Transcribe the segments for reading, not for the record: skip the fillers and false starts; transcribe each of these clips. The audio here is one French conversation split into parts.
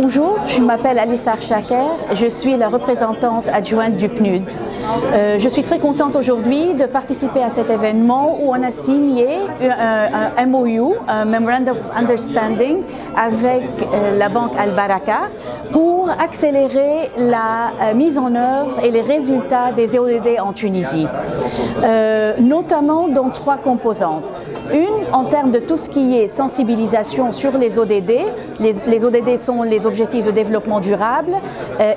Bonjour, je m'appelle Alissa Chaker, je suis la représentante adjointe du PNUD. Je suis très contente aujourd'hui de participer à cet événement où on a signé un MOU, un Memorandum of Understanding avec la banque Al Baraka pour accélérer la mise en œuvre et les résultats des ODD en Tunisie, notamment dans 3 composantes. Une, en termes de tout ce qui est sensibilisation sur les ODD. Les ODD sont les objectifs de développement durable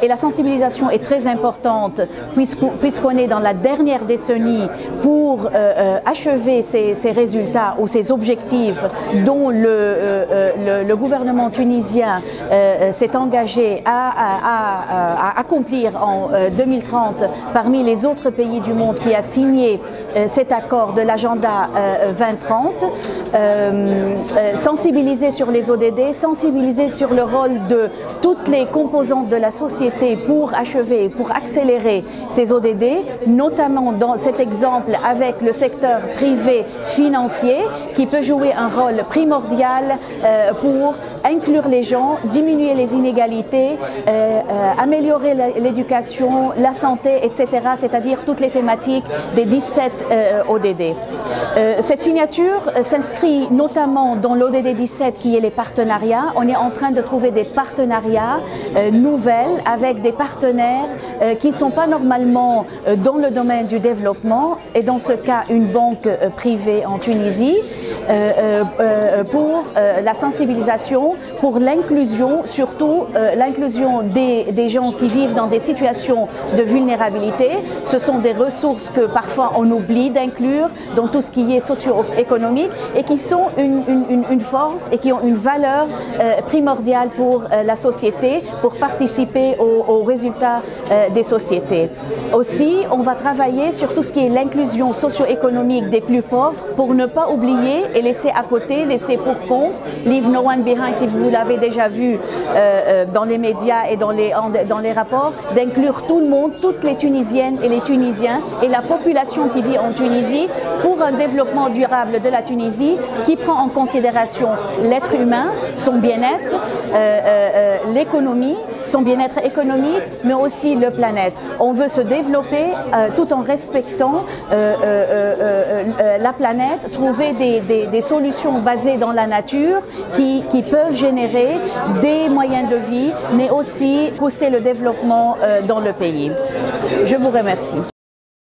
et la sensibilisation est très importante puisqu'on est dans la dernière décennie pour achever ces résultats ou ces objectifs dont le gouvernement tunisien s'est engagé à accomplir en 2030 parmi les autres pays du monde qui a signé cet accord de l'agenda 2030. Sensibiliser sur les ODD, sensibiliser sur le rôle de toutes les composantes de la société pour achever, pour accélérer ces ODD, notamment dans cet exemple avec le secteur privé financier qui peut jouer un rôle primordial pour inclure les gens, diminuer les inégalités, améliorer l'éducation, la santé, etc., c'est-à-dire toutes les thématiques des 17 ODD. Cette signature s'inscrit notamment dans l'ODD 17 qui est les partenariats. On est en train de trouver des partenariats nouvelles avec des partenaires qui ne sont pas normalement dans le domaine du développement et dans ce cas une banque privée en Tunisie pour la sensibilisation, pour l'inclusion, surtout l'inclusion des gens qui vivent dans des situations de vulnérabilité. Ce sont des ressources que parfois on oublie d'inclure dans tout ce qui est socio-économique et qui sont une force et qui ont une valeur primordiale pour la société, pour participer aux résultats des sociétés. Aussi, on va travailler sur tout ce qui est l'inclusion socio-économique des plus pauvres pour ne pas oublier et laisser à côté, laisser pour compte, Leave No One Behind, si vous l'avez déjà vu dans les médias et dans les rapports, d'inclure tout le monde, toutes les Tunisiennes et les Tunisiens et la population qui vit en Tunisie pour un développement durable de la Tunisie qui prend en considération l'être humain, son bien-être, l'économie, son bien-être économique, mais aussi le planète. On veut se développer tout en respectant la planète, trouver des solutions basées dans la nature qui peuvent générer des moyens de vie, mais aussi pousser le développement dans le pays. Je vous remercie.